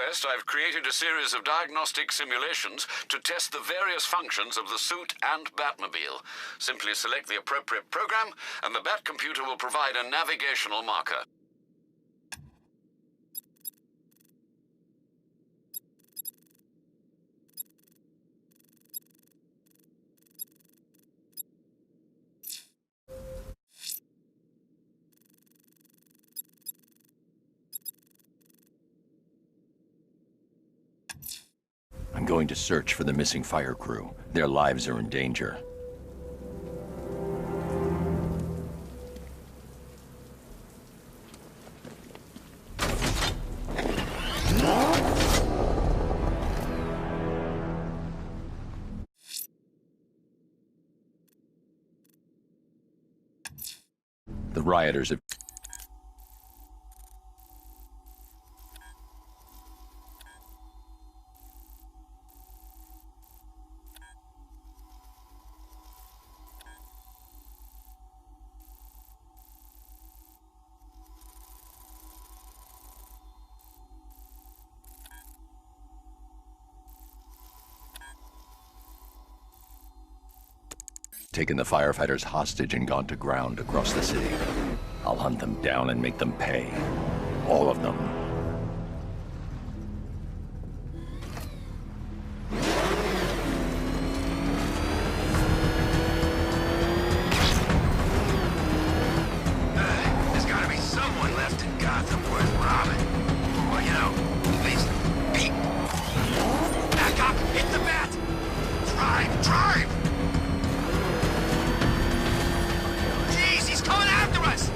request, I've created a series of diagnostic simulations to test the various functions of the suit and Batmobile. Simply select the appropriate program, and the Bat computer will provide a navigational marker. I'm going to search for the missing fire crew. Their lives are in danger. The rioters have... taken the firefighters hostage and gone to ground across the city. I'll hunt them down and make them pay. All of them. There's gotta be someone left in Gotham worth robbing. Well, you know, at least beat. Back up! Hit the bat! Drive! Drive! Jeez, he's coming after us!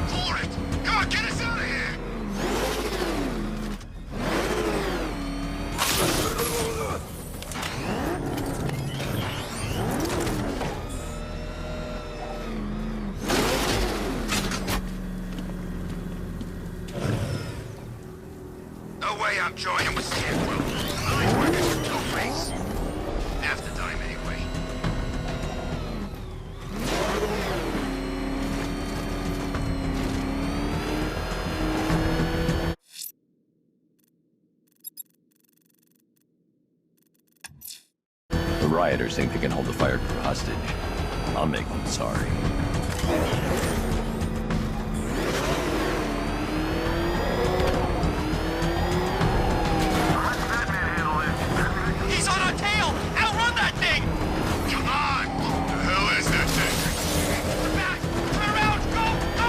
For it! Come on, get us out of here! No way I'm joining with Scarecrow. I ain't working for Two-Face. Half the time, anyway. The rioters think they can hold the fire crew hostage. I'll make them sorry. He's on our tail! Outrun that thing! Come on! The hell is that thing? We're back! Turn around! Go! Go!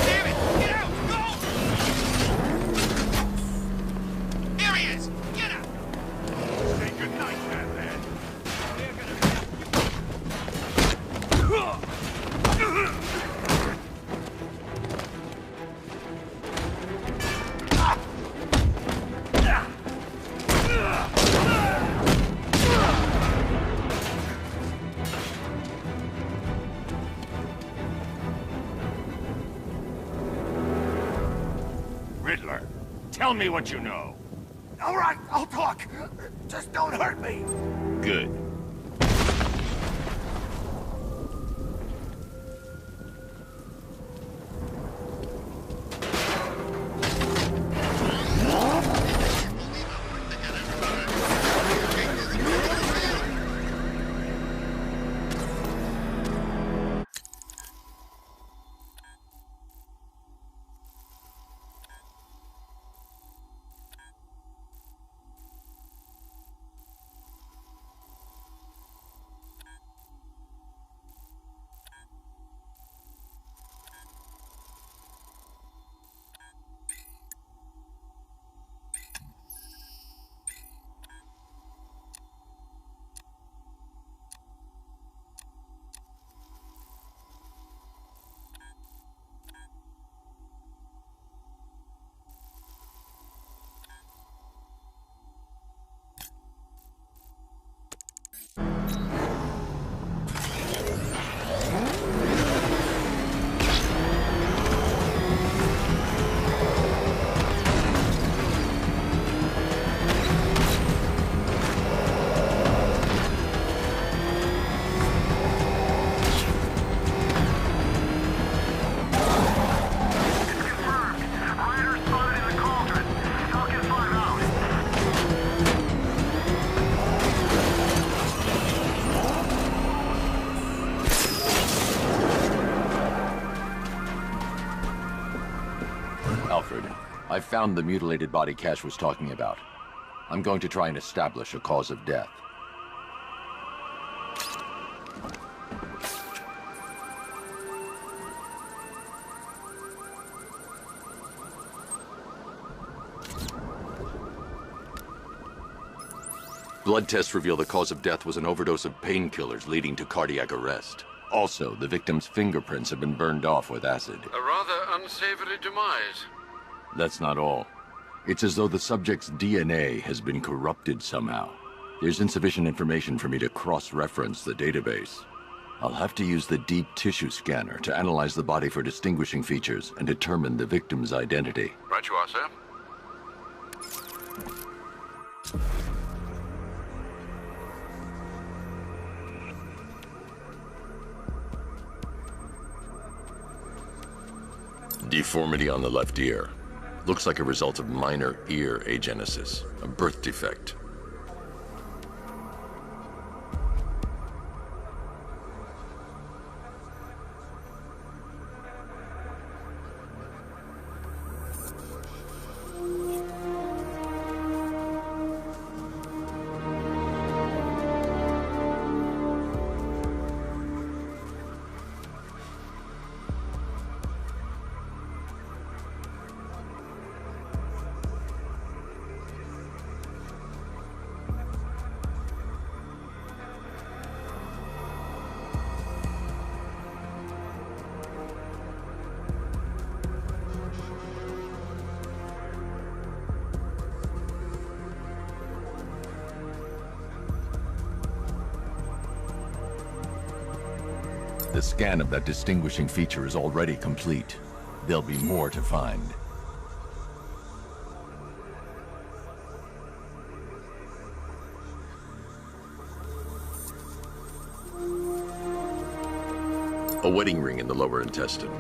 Damn it! Get out! Go! Here he is! Get out! Say goodnight, Batman! They're gonna... Riddler, tell me what you know. All right, I'll talk. Just don't hurt me. Good. Alfred. I found the mutilated body Cash was talking about. I'm going to try and establish a cause of death. Blood tests reveal the cause of death was an overdose of painkillers leading to cardiac arrest. Also, the victim's fingerprints have been burned off with acid. A rather unsavory demise. That's not all. It's as though the subject's DNA has been corrupted somehow. There's insufficient information for me to cross-reference the database. I'll have to use the deep tissue scanner to analyze the body for distinguishing features and determine the victim's identity. Right you are, sir. Deformity on the left ear. Looks like a result of minor ear agenesis, a birth defect. The scan of that distinguishing feature is already complete. There'll be more to find. A wedding ring in the lower intestine.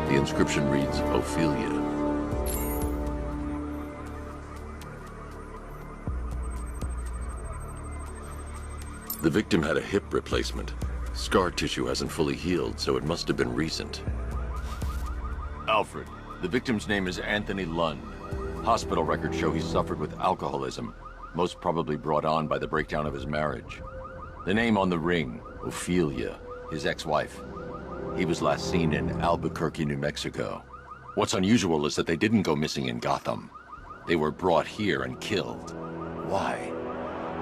The inscription reads, Ophelia. The victim had a hip replacement. Scar tissue hasn't fully healed, so it must have been recent. Alfred, the victim's name is Anthony Lund. Hospital records show he suffered with alcoholism, most probably brought on by the breakdown of his marriage. The name on the ring, Ophelia, his ex-wife. He was last seen in Albuquerque, New Mexico. What's unusual is that they didn't go missing in Gotham. They were brought here and killed. Why?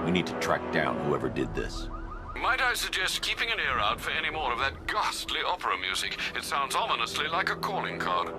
We need to track down whoever did this. Might I suggest keeping an ear out for any more of that ghastly opera music? It sounds ominously like a calling card.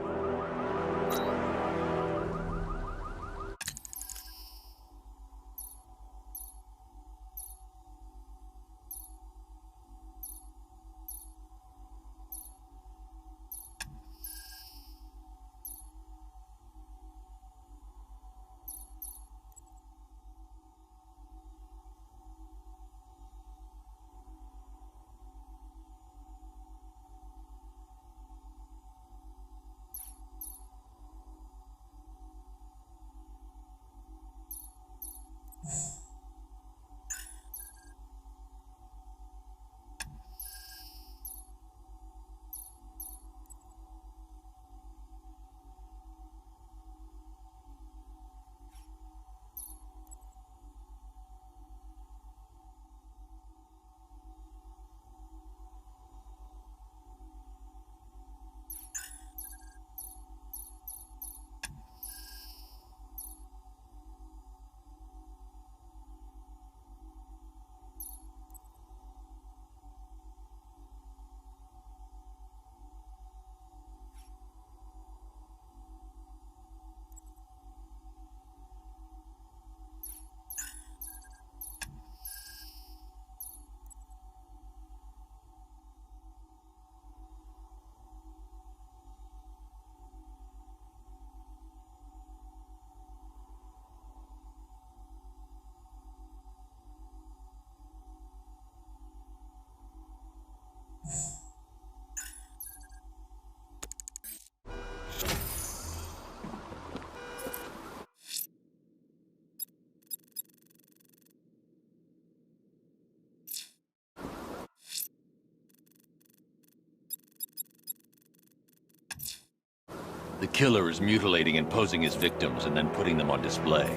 The killer is mutilating and posing as victims and then putting them on display.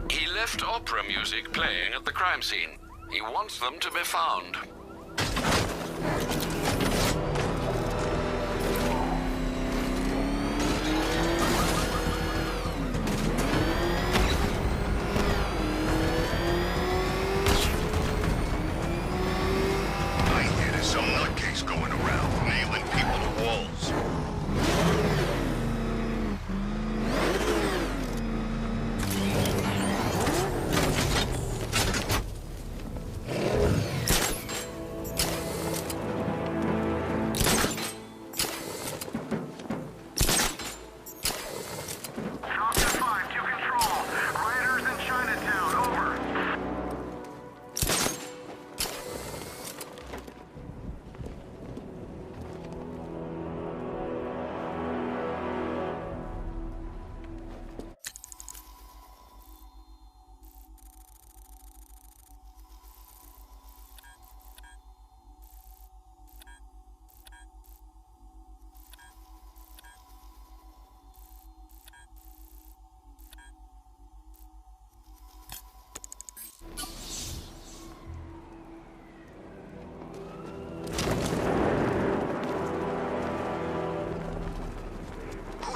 He left opera music playing at the crime scene. He wants them to be found. I hear there's some nutcase going around, nailing people to walls.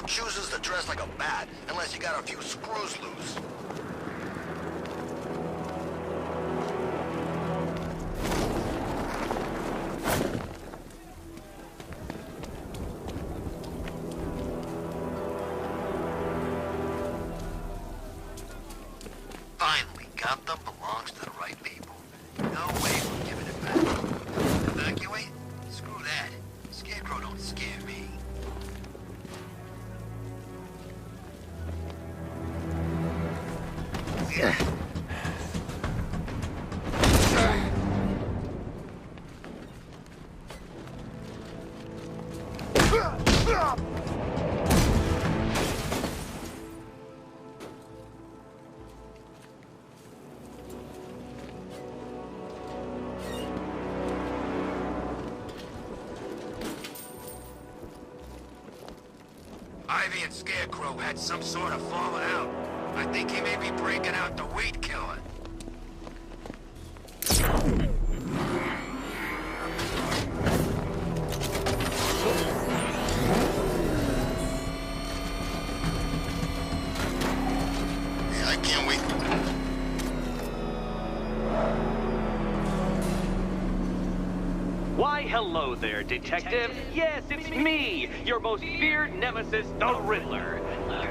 Chooses to dress like a bat unless you got a few screws loose. Finally, Gotham belongs to the right people. No way we're giving it back. Evacuate? Screw that. Scarecrow don't scare me. Ivy and Scarecrow had some sort of falling out. I think he may be breaking out the weed killer. Yeah, I can't wait. Why, hello there, Detective. Yes, it's me, your most feared nemesis, the Riddler.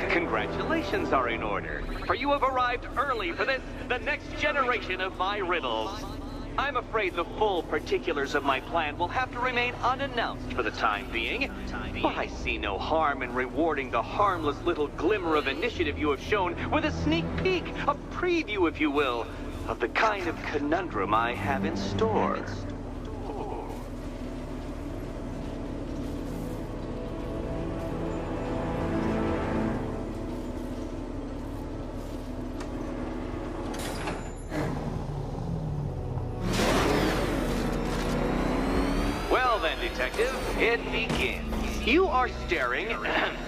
Congratulations are in order, for you have arrived early for this, the next generation of my riddles. I'm afraid the full particulars of my plan will have to remain unannounced for the time being, but I see no harm in rewarding the harmless little glimmer of initiative you have shown with a sneak peek, a preview, if you will, of the kind of conundrum I have in store. Detective, it begins. You are staring,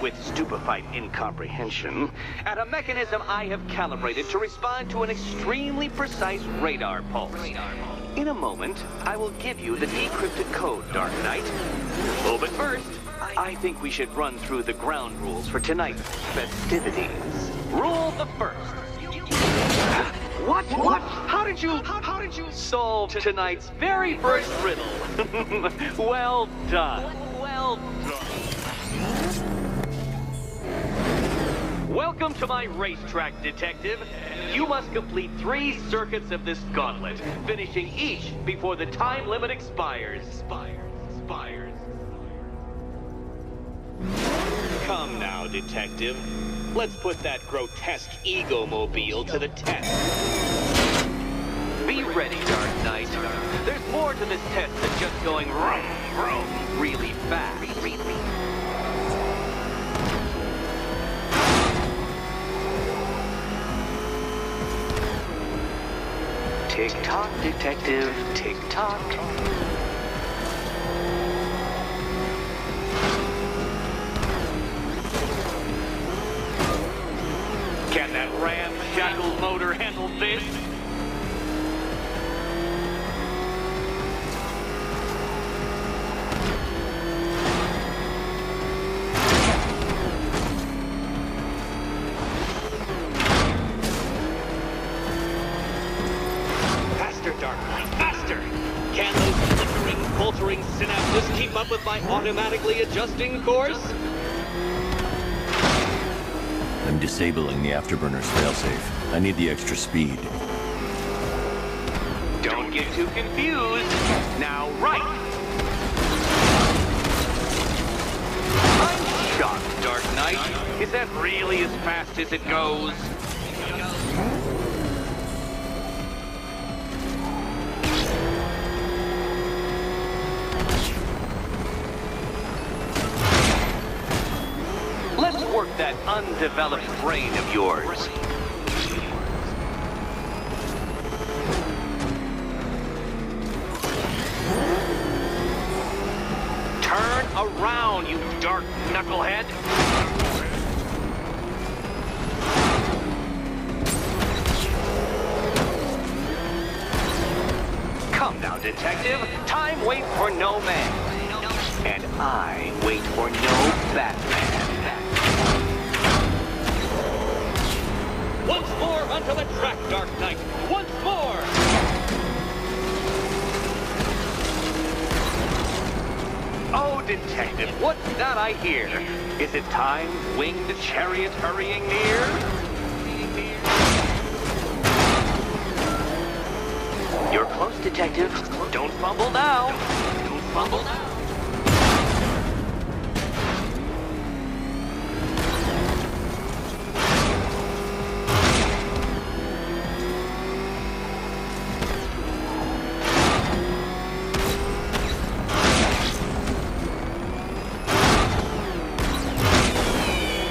with stupefied incomprehension, at a mechanism I have calibrated to respond to an extremely precise radar pulse. In a moment, I will give you the decrypted code, Dark Knight. Oh, but first, I think we should run through the ground rules for tonight's festivities. Rule the first. What? How did you solve tonight's very first riddle? Well done. Welcome to my racetrack, Detective. You must complete 3 circuits of this gauntlet, finishing each before the time limit expires. Come now, Detective. Let's put that grotesque ego-mobile to the test. Be ready, Dark Knight. There's more to this test than just going vroom, vroom, really fast. Tick-tock, Detective, tick-tock. diesel motor handle this. Faster, Dark Knight, faster! Can those flickering, faltering synapses keep up with my automatically adjusting course? I'm disabling the afterburner's failsafe. I need the extra speed. Don't get too confused. Now, right! I'm shocked, Dark Knight. Is that really as fast as it goes? Let's work that undeveloped brain of yours. Turn around, you dark knucklehead! Come now, detective. Time waits for no man. And I wait for no Batman. Once more onto the track, Dark Knight! Once more! Oh, detective, what's that I hear? Is it time, winged chariot hurrying near? You're close, detective. Don't fumble now. Don't fumble now.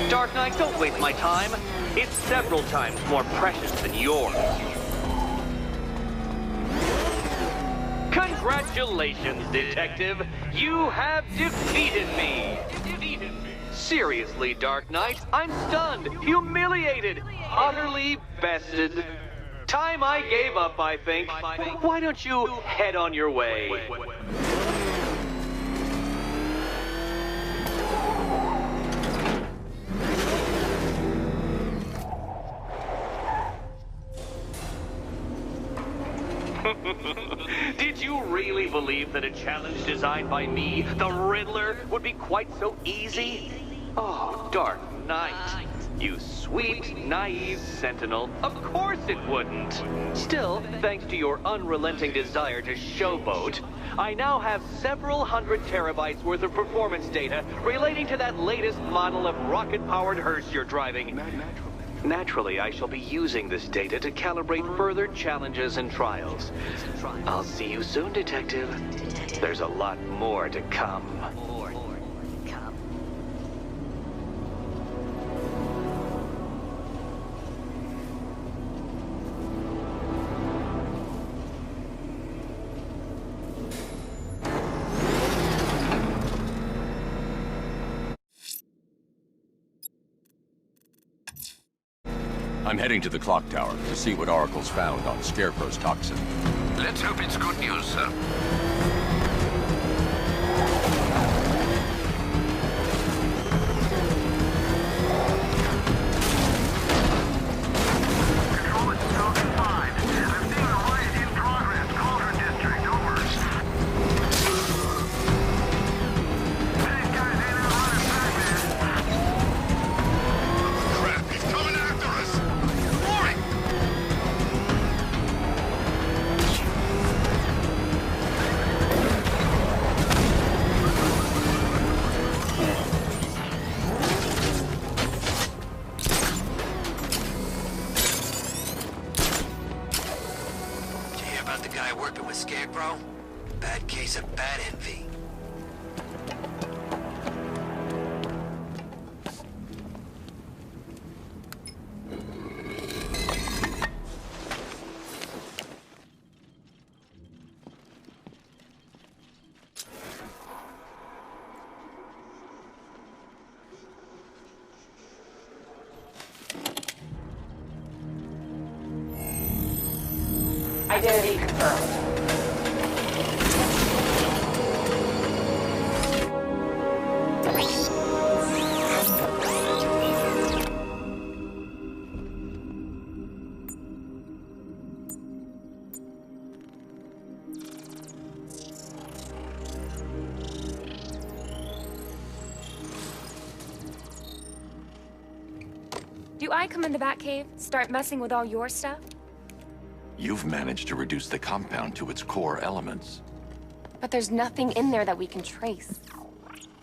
Dark Knight, don't waste my time. It's several times more precious than yours. Congratulations, detective. You have defeated me. Seriously, Dark Knight, I'm stunned, humiliated, utterly bested. Time I gave up, I think. Why don't you head on your way? Did you really believe that a challenge designed by me, the Riddler, would be quite so easy? Oh, Dark Knight. You sweet, naive sentinel. Of course it wouldn't. Still, thanks to your unrelenting desire to showboat, I now have several hundred terabytes worth of performance data relating to that latest model of rocket-powered hearse you're driving. Naturally, I shall be using this data to calibrate further challenges and trials. I'll see you soon, detective. There's a lot more to come. I'm heading to the clock tower to see what Oracle's found on Scarecrow's toxin. Let's hope it's good news, sir. Control, it's Falcon 5. I'm seeing a riot in progress. Cauldron District, over. These guys ain't out running back, man. Crap, he's coming after us! Warning! Did you hear about the guy working with Scarecrow? Bad case of bat envy. Identity confirmed. Do I come in the Batcave, start messing with all your stuff? You've managed to reduce the compound to its core elements. But there's nothing in there that we can trace.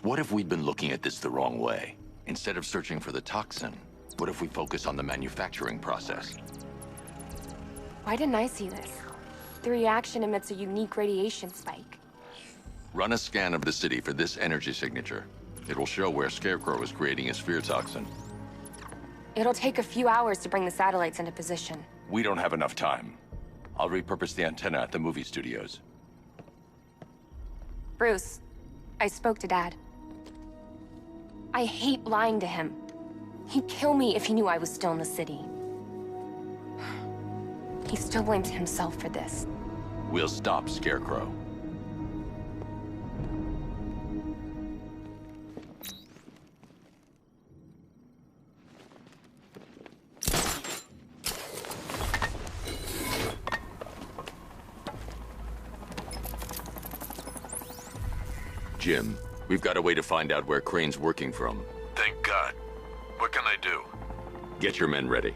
What if we'd been looking at this the wrong way? Instead of searching for the toxin, what if we focus on the manufacturing process? Why didn't I see this? The reaction emits a unique radiation spike. Run a scan of the city for this energy signature. It will show where Scarecrow is creating his fear toxin. It'll take a few hours to bring the satellites into position. We don't have enough time. I'll repurpose the antenna at the movie studios. Bruce, I spoke to Dad. I hate lying to him. He'd kill me if he knew I was still in the city. He still blames himself for this. We'll stop Scarecrow. Jim, we've got a way to find out where Crane's working from. Thank God. What can I do? Get your men ready.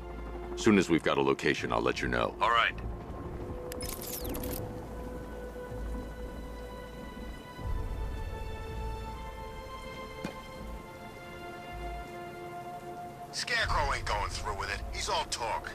Soon as we've got a location, I'll let you know. All right. Scarecrow ain't going through with it. He's all talk.